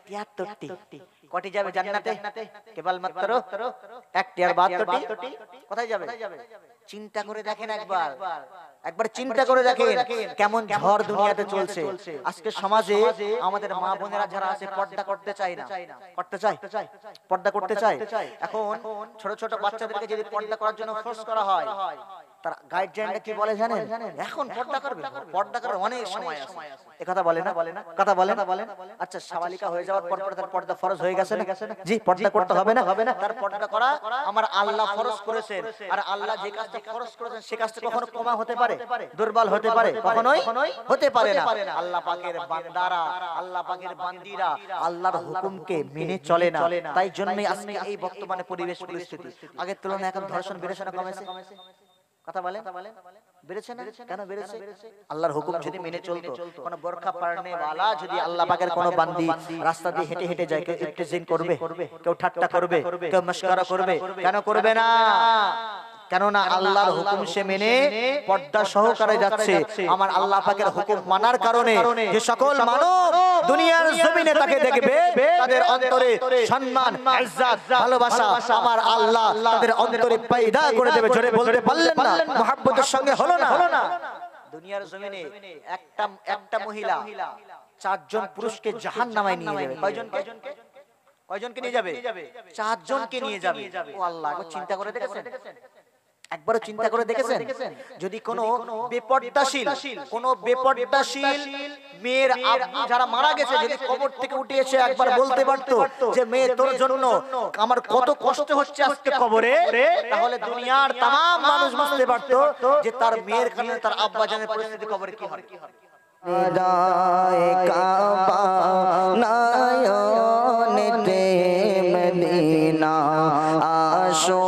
73টি। কয়টি যাবে জান্নাতে? কেবল মাত্র 1টি। আর 72টি কোথায় যাবে? চিন্তা করে দেখেন একবার, একবার চিন্তা করে দেখেন কেমন ঝড় দুনিয়াতে চলছে। আজকে সমাজে আমাদের মা বোনেরা যারা আছে পর্দা করতে চায় না, করতে চায়, পর্দা করতে চায়। এখন ছোট ছোট বাচ্চাদেরকে যদি পর্দা করার জন্য ফোর্স করা হয়, তার গাইডলাইনটা কি বলে জানেন? এখন পর্দা করবে, পর্দা করার অনেক সময় আছে। এই কথা বলে না, কথা বলে না। আচ্ছা, শাবালিকা হয়ে যাওয়ার পর পর তার পর্দা ফরজ হয়ে গেছে না? জি, পর্দা করতে হবে না? তার পর্দা করা আমার আল্লাহ ফরজ করেছেন। আর আল্লাহ যে কাজটা ফরজ করেছেন সে কাজটা কখনো কমা হতে পারে, দুর্বল হতে পারে? কখনোই হতে পারে না। আল্লাহ পাকের বান্দারা, আল্লাহ পাকের বান্দিরা আল্লাহর হুকুমকে মেনে চলে না। তাই জন্যই আজকে এই বর্তমানে পরিবেশ পরিস্থিতি। আগের তুলনায় এখন ধর্ষণ বেড়েছে না কমেছে? কথা বলেন, বেড়েছে না? কেন বেড়েছে? আল্লাহর হুকুম যদি মেনে চলতো, কোন বোরখা পরনে ওয়ালা যদি আল্লাহ পাকের কোন বান্দি রাস্তা দিয়ে হেঁটে হেঁটে যায়, কেউ ইবতিজিং করবে, কেউ ঠাট্টা করবে, কেউ মশকরা করবে? কেন করবে না? কেননা আল্লাহর হুকুম সে মেনে পর্দা সহকারে যাচ্ছে। আমার আল্লাহ পাকের হুকুম মানার কারণে যে সকল মানব দুনিয়ার জমিনে তাকে দেখবে, তাদের অন্তরে সম্মান, ইজ্জত, ভালোবাসা আমার আল্লাহ তাদের অন্তরে পয়দা করে দেবে। জোরে বলতে পারলেন না? মুহাব্বতের সঙ্গে হলো না? দুনিয়ার জমিনে একটা মহিলা 4 জন পুরুষকে জাহান্নামে নিয়ে যাবে। কয়জনকে নিয়ে যাবে? 4 জনকে নিয়ে যাবে। ও আল্লাহ, চিন্তা করে দেখেছেন? একবারও চিন্তা করে দেখেছেন? যদি কোনো বেপর্দাশীল মেয়ের আব্বু যারা মারা গেছে, যদি কবর থেকে উঠে এসে একবার বলতে পারতো যে মেয়ে তোর জন্য আমার কত কষ্ট হচ্ছে আজকে কবরে, তাহলে দুনিয়ার तमाम মানুষ বুঝতে পারতো যে তার মেয়ের কারণে তার আব্বা জানের পরিস্থিতি কবরে কি হবে। মদিনা আসো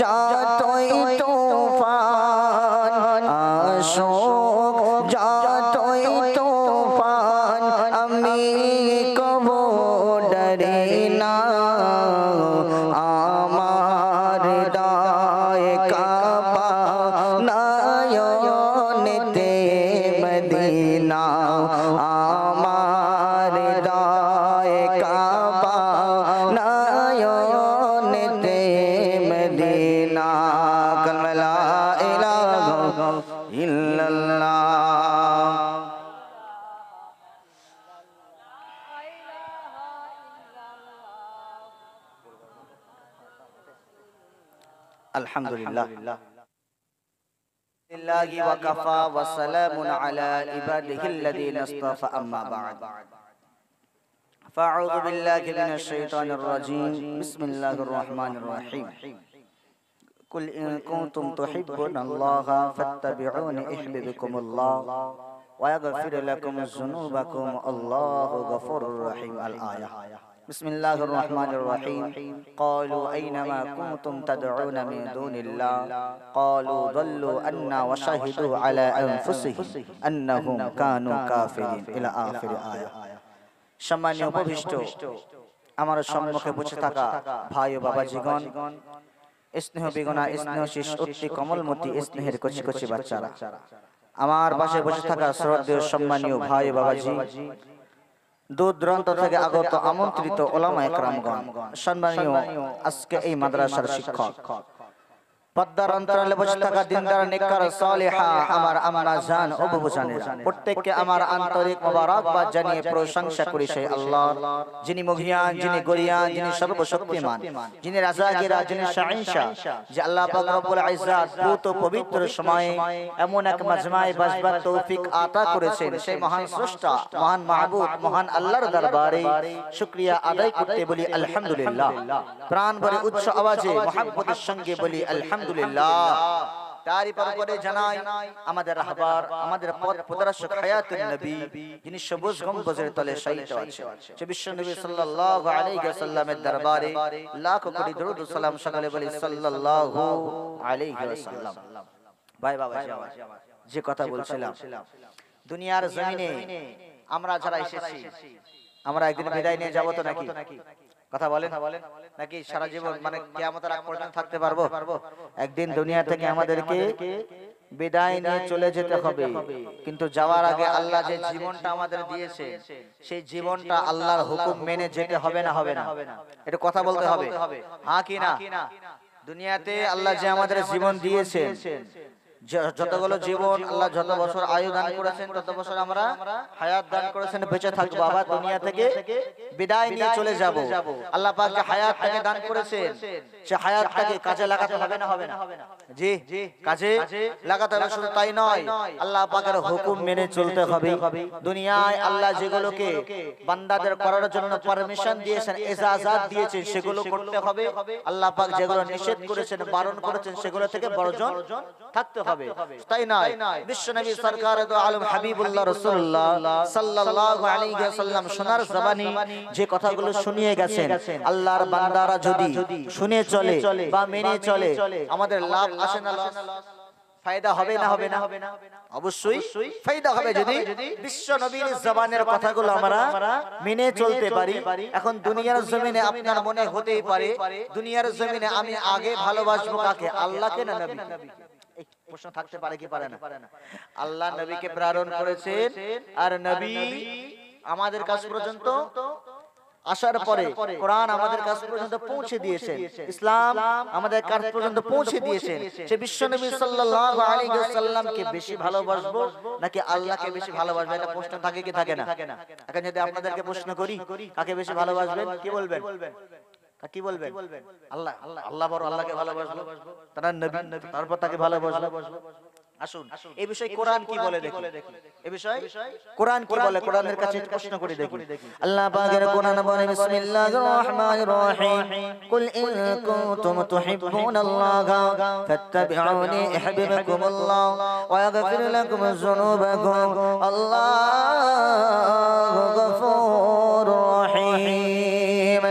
যতই তুফান, আসো যত আলহামদুলিল্লাহ লিল্লাহি ওয়া কাফা ওয়া সালামুন আলা ইবাদিহিল্লাযীনা ইসতাফা আম্মা বা'দ ফাআউযু বিল্লাহি মিনাশ শাইতানির রাজীম বিসমিল্লাহির রহমানির রহিম কুল ইন কুনতুম তুহিব্বুনাল্লাহা ফাত্তাবিউনি ইউহিব্বুকুমুল্লাহ ওয়া ইয়াগফির লাকুম যুনুবাকুম আল্লাহু গফুরুর রহিম আল আয়াহ বিসমিল্লাহির রহমানির রহিম ক্বালু আইনামা কুনতুম তাদউনা মিন দুনিল্লাহ ক্বালু দাল্লু আন্না ওয়া শাহিদু আলা আনফুসিহিম আন্নাহুম কানু কাফিরিন ইলা আখির আয়াহ। সম্মানীয় উপবিষ্ট আমার সম্মুখে বসে থাকা ভাই ও বাবাজিগণ, স্নেহ বেগনা স্নেহশীষ অতি কমলমতি স্নেহের কচি কচি বাচ্চারা, আমার পাশে বসে থাকা শ্রদ্ধেয় সম্মানীয় ভাই ও বাবাজি, দূর দূরান্ত থেকে আগত আমন্ত্রিত ওলামায়ে কেরামগণ, সম্মানীয় আজকে এই মাদ্রাসার শিক্ষক, পর্দার অন্তরালে বসে থাকা দিনদার নেককার সালেহা আমার আম্মা জান ও বুবু জানেরা, প্রত্যেককে আমার আন্তরিক মোবারকবাদ জানিয়ে প্রশংসা করি সেই আল্লাহর, যিনি মহিয়ান, যিনি গরিয়ান, যিনি সর্বশক্তিমান, যিনি রাজাগিরা, যিনি শাহিনশাহ, যে আল্লাহ পাক রব্বুল ইজ্জত পুত পবিত্র সময়ে এমন এক মাজমায়ে বসবার তৌফিক আতা করেছেন, সেই মহান স্রষ্টা, মহান মাহবুব, মহান আল্লাহর দরবারে শুকরিয়া আদায় করতে বলি আলহামদুলিল্লাহ। প্রাণ ভরে উচ্চ আওয়াজে মুহাব্বতের সঙ্গে বলি আলহামদুলিল্লাহ। তারই পরে জানাই আমাদের রাহবার, আমাদের পথ প্রদর্শক হায়াতুন নবী, যিনি সবুজ গম্বুজের তলে শায়িত আছেন, যে বিশ্ব নবী সাল্লাল্লাহু আলাইহি ওয়াসাল্লামের দরবারে লাখ কোটি দরুদ ও সালাম সকলে বলি সাল্লাল্লাহু আলাইহি ওয়াসাল্লাম। ভাই বাবা, যে কথা বলছিলাম, দুনিয়ার জমিনে আমরা যারা এসেছি, আমরা একদিন বিদায় নিয়ে যাব তো নাকি? কথা বলেন নাকি সারা জীবন মানে কিয়ামতের আগ পর্যন্ত থাকতে পারবো? একদিন দুনিয়া থেকে আমাদেরকে বিদায় নিয়ে চলে যেতে হবে, কিন্তু যাওয়ার আগে আল্লাহ যে জীবনটা আমাদের দিয়েছে, সেই জীবনটা আল্লাহর হুকুম মেনে যেতে হবে না? হবে না? এটা কথা বলতে হবে, হ্যাঁ কি না? দুনিয়াতে আল্লাহ যে আমাদের জীবন দিয়েছেন, যতগুলো জীবন আল্লাহ যত বছর আয়ু দান করেছেন, তত বছর আমরা হায়াত দান করেছেন, বেঁচে থাকবো, আবার দুনিয়া থেকে বিদায় নিয়ে চলে যাব। আল্লাহ পাক যে হায়াতটাকে দান করেছেন, সে হায়াতটাকে কাজে লাগাতে হবে না? হবে না? জি, কাজে লাগাতে হবে। শুধু তাই নয়, আল্লাহ পাকের হুকুম মেনে চলতে হবে। দুনিয়ায় আল্লাহ যেগুলোকে বান্দাদের করার জন্য পারমিশন দিয়েছেন, ইজাজত দিয়েছেন, সেগুলো করতে হবে। আল্লাহ পাক যেগুলো নিষেধ করেছেন, বারণ করেছেন, সেগুলো থেকে বর্জন থাকতে হবে। তাই নয়, বিশ্ব নবী সরকার দো আলম হাবিবুল্লাহ রাসূলুল্লাহ সাল্লাল্লাহু আলাইহি ওয়াসাল্লাম সোনার জবানি যে কথাগুলো শুনিয়ে গেছেন, আল্লাহর বান্দারা যদি শুনে চলে বা মেনে চলে, আমাদের লাভ আসে না লস? ফায়দা হবে না? হবে না? অবশ্যই ফায়দা হবে, যদি বিশ্ব নবীর জবানের কথাগুলো আমরা মেনে চলতে পারি। এখন দুনিয়ার জমিনে আপনার মনে হতেই পারে, দুনিয়ার জমিনে আমি আগে ভালোবাসবো কাকে, আল্লাহকে না নবীকে? প্রশ্ন থাকতে পারে কি পারে না? আল্লাহ নবীকে প্রেরণ করেছেন, আর নবী আমাদের কাছ পর্যন্ত আসার পরে কোরআন আমাদের কাছ পর্যন্ত পৌঁছে দিয়েছেন, ইসলাম আমাদের কাছ পর্যন্ত পৌঁছে দিয়েছেন। সে বিশ্ব নবী সাল্লাল্লাহু আলাইহি ওয়াসাল্লামকে বেশি ভালোবাসবো নাকি আল্লাহকে বেশি ভালোবাসবো? এটা প্রশ্ন থাকে কি থাকে না? এখন যদি আপনাদেরকে প্রশ্ন করি, কাকে বেশি ভালোবাসবেন, কি বলবেন? কি বলবেন? আল্লাহ। আল্লাহ বড়, আল্লাহকে ভালোবাসবো, তার নবী, তারপর তাকে ভালোবাসবো। আসুন এই বিষয়ে কোরআন কি বলে দেখি, এই বিষয়ে কোরআন কি বলে, কোরআনের কাছে প্রশ্ন করে দেখি। আল্লাহ পাকের কোরআন বলে, বিসমিল্লাহির রহমানির রহিম, কুল ইন কুনতুম তুহিব্বুনাল্লাহা ফাত্তাবিউনি ইউহিব্বুকুমুল্লাহ ওয়া ইয়াগফির লাকুম যুনুবাকুম আল্লাহু গফুরুর রহিম।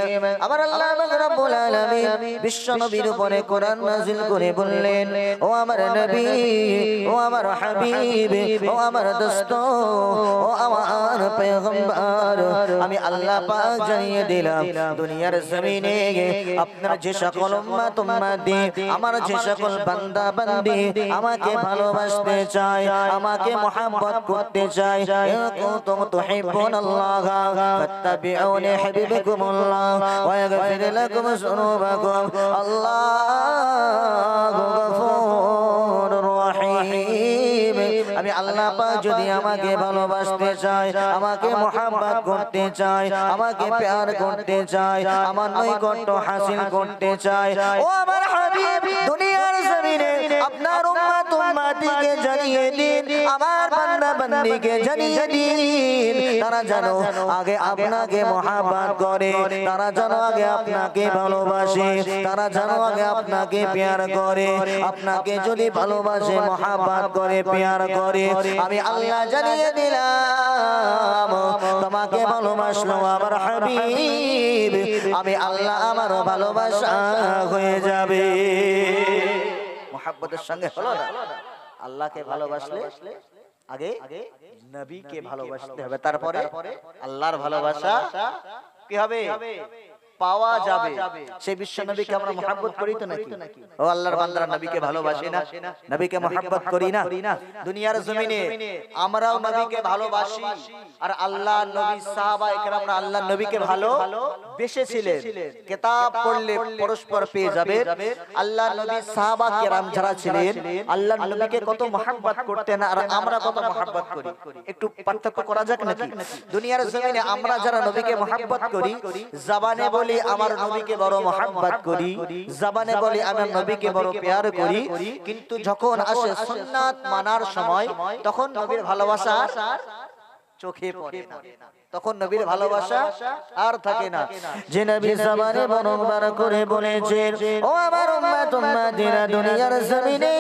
আবার আল্লাহ রাব্বুল আলামিন বিশ্ব নবীর উপরে কোরআন নাযিল করে বললেন, ও আমার নবী, ও আমার হাবিব, ও আমার দোস্ত, ও আমার পয়গম্বর, আমি আল্লাহ পাক জানিয়ে দিলাম, দুনিয়ার জমিনে আপনার যে সকল উম্মত উম্মতি, আমার যে সকল বান্দা বান্দি আমাকে ভালোবাসতে চায়, আমাকে মুহাব্বত করতে চায়, কুনতুম তুহিব্বুনাল্লাহা ফাত্তাবিউনি ইউহিব্বুকুমুল্লাহ ওয়া ইয়াগফির লাকুম যুনুবাকুম আল্লাহু গফুরুর রহিম। আমি আল্লাহ পাক যদি আমাকে ভালোবাসতে চাই, আমাকে মুহাব্বত করতে চাই, আমাকে প্যার করতে চাই, আমার নৈকট্য হাসিল করতে চাই, ও আমার হাবিব দুনিয়া উম্মতিকে জানিয়ে দিন, আমার বান্দা বান্দীকে জানিয়ে দিন, তারা জানো আগে আপনাকে মহব্বত করে, তারা জানো আগে আপনাকে ভালোবাসে, তারা জানো আগে আপনাকে প্যার করে। আপনাকে যদি ভালোবাসে, মহব্বত করে, প্যার করে, আমি আল্লাহ জানিয়ে দিলাম তোমাকে ভালোবাসলো আমার হাবিব, আমি আল্লাহ আমারও ভালোবাসা হয়ে যাবে। মহব্বতের সঙ্গে হলো না? আল্লাহকে ভালোবাসলে আগে নবীকে ভালোবাসতে হবে, তারপরে আল্লাহর ভালোবাসা কি হবে? পাওয়া যাবে। সেই বিশ্ব নবীকে আমরা মহব্বত করি তো নাকি? ও আল্লাহর বান্দারা, নবীকে ভালোবাসি না? নবীকে মহব্বত করি না? দুনিয়ার জমিনে আমরাও নবীকে ভালোবাসি, আর আল্লাহ নবী সাহাবায়ে কেরামরা আল্লাহ নবীকে ভালোবেসেছিলেন। কিতাব পড়লে পরস্পর পেয়ে যাবে আল্লাহ নবী সাহাবা কেরাম যারা ছিলেন আল্লাহ নবীকে কত মহব্বত করতেন, আর আমরা কত মহব্বত করি। একটু পার্থক্য করা যাক নাকি? দুনিয়ার জমিনে আমরা যারা নবীকে মহব্বত করি, জবানে বলি আমার নবীকে বড় মহব্বত করি, জবানে বলি আমার নবীকে বড় প্যার করি, কিন্তু যখন আসে সুন্নাত মানার সময় তখন নবীর ভালোবাসা চোখে পড়ে না, তখন নবীর ভালোবাসা আর থাকে না। যে নবী জবানে বারবার করে বলেছে, ও আমার উম্মত উম্মতিরা, দুনিয়ার জমিনে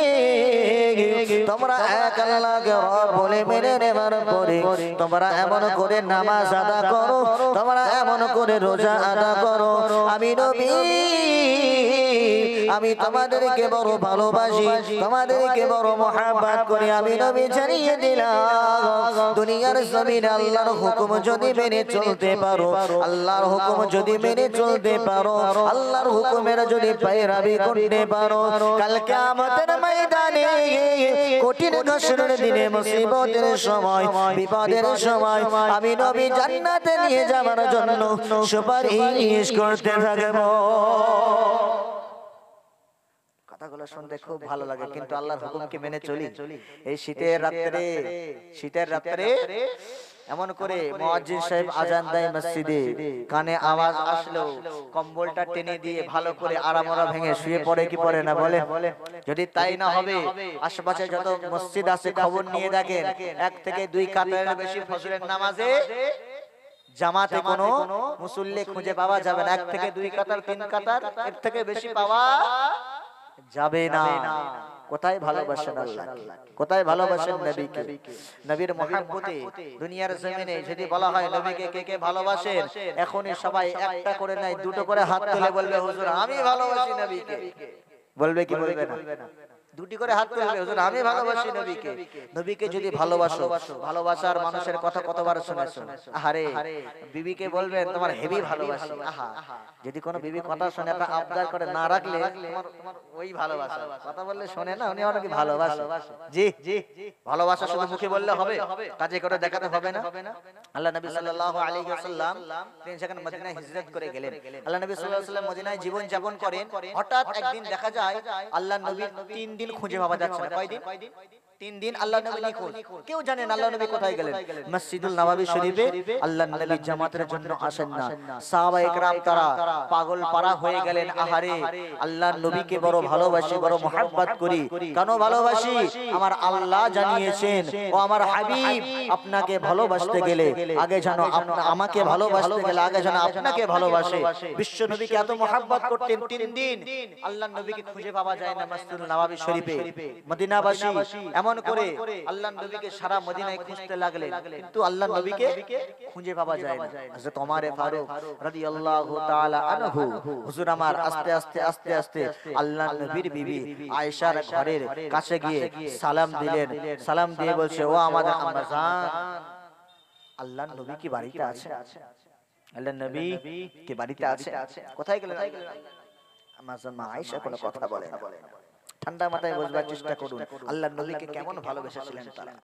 তোমরা এক আল্লাহকে রব বলে মেনে নেবার পরে তোমরা এমন করে নামাজ আদা করো, তোমরা এমন করে রোজা আদা করো, আমি নবী আমি তোমাদেরকে বড় ভালোবাসি, তোমাদেরকে বড় মহব্বত করি। আমি নবী জানিয়ে দিলাম দুনিয়ার জমিনে আল্লাহর হুকুম যদি মেনে চলতে পারো, আল্লাহর হুকুম যদি মেনে চলতে পারো, আল্লাহর হুকুমের যদি পায়রাবি করতে পারো, কাল কিয়ামতের ময়দানে কঠিন হাসরের দিনে মুসিবতের সময়, বিপদের সময় আমি নবী জান্নাতে নিয়ে যাওয়ার জন্য সুপারিশ করতে থাকব। কথাগুলো শুনতে খুব ভালো লাগে, কিন্তু আল্লাহর হুকুমকে মেনে চলি? এই শীতের রাত্রে এমন করে মুয়াজ্জিন সাহেব আজান দেয় মসজিদে, কানে আওয়াজ আসলো কম্বলটা টেনে দিয়ে ভালো করে আরামরা ভেঙে শুয়ে পড়ে কি পড়ে না বলে? যদি তাই না হবে, আশেপাশে যত মসজিদ আছে খবর নিয়ে দেখেন, 1 থেকে 2 কাতারের বেশি ফজরের নামাজে জামাতে কোনো মুসল্লি খুঁজে পাওয়া যাবে না। 1 থেকে 2 কাতার 3 কাতার, এর থেকে বেশি পাওয়া যাবে না। কোথায় ভালোবাসেন আল্লাহ, কোথায় ভালোবাসেন নবীকে? নবীর মহব্বতে দুনিয়ার জমিনে যদি বলা হয় নবীকে কে কে ভালোবাসেন, এখনই সবাই একটা করে নাই, 2টো করে হাত তুলে বলবে, হুজুর আমি ভালোবাসি নবীকে। বলবে কি বলবে না? 2টি করে হাত তুলবে, হুজুর আমি ভালোবাসি নবীকে। নবীকে যদি ভালোবাসো, ভালোবাসার মানুষের কথা কতবার শুনেছো? আরে বিবিকে বলবেন তোমার হেভি ভালোবাসি, আহা যদি কোনো বিবি কথা শুনে তা আবদার করে না রাখলে তোমার ওই ভালোবাসা, কথা বললে শুনে না, উনি অনেক ভালোবাসে। জি জি, ভালোবাসা শুধু মুখে বললে হবে, কাজে করে দেখাতে হবে না। আল্লাহ নবী সাল্লাল্লাহু আলাইহি ওয়াসাল্লাম তিনি যখন মদিনায় হিজরত করে গেলেন, আল্লাহ নবী সাল্লাল্লাহু আলাইহি ওয়াসাল্লাম মদিনায় জীবন যাপন করেন। হঠাৎ একদিন দেখা যায় আল্লাহ নবী 3 দিন খুঁজে পাওয়া যাচ্ছে না। কয়দিন? 3 দিন আল্লাহ নবী নিখোঁজ, কেউ জানে না আল্লাহ নবী কোথায় গেলেন। মসজিদুল নববী শরীফে আল্লাহ নবী জামাতের জন্য আসেন না। সাহাবায়ে কেরাম তারা পাগল পারা হয়ে গেলেন, আহারে আল্লাহ নবীকে বড় ভালোবাসি, বড় মহব্বত করি। কেন ভালোবাসি? আমার আল্লাহ জানিয়েছেন, ও আমার হাবিব আপনাকে ভালোবাসতে গেলে আগে জানো আমাকে ভালোবাসতে গেলে আগে জানো আপনাকে ভালোবাসে। বিশ্ব নবীকে এত মহব্বত করতেন, 3 দিন আল্লাহ নবীকে খুঁজে পাওয়া যায় না মসজিদুল নববী শরীফে। মদিনাবাসী এমন করে আল্লাহ নবীকে সারা মদিনায় খুঁজতে লাগলেন, কিন্তু আল্লাহ নবীকে খুঁজে পাওয়া যায় না। হযরত ওমর ফারুক রাদিয়াল্লাহু তাআলা আনহু, হুজুর আমার আস্তে আস্তে আস্তে আস্তে আল্লাহ নবীর বিবি আয়েশার ঘরের কাছে গিয়ে সালাম দিলেন। সালাম দিয়ে বলছে, ও আমাদের আম্মা জান, আল্লাহ নবী কি বাড়িতে আছে? আল্লাহ নবী কি বাড়িতে আছে? কোথায় গেলেন? আম্মা জান মা আয়েশা কোনো কথা বলে না। ঠান্ডা মাথায় বুঝবার চেষ্টা করুন আল্লাহ নবীকে কেমন ভালোবেসেছিলেন তারা।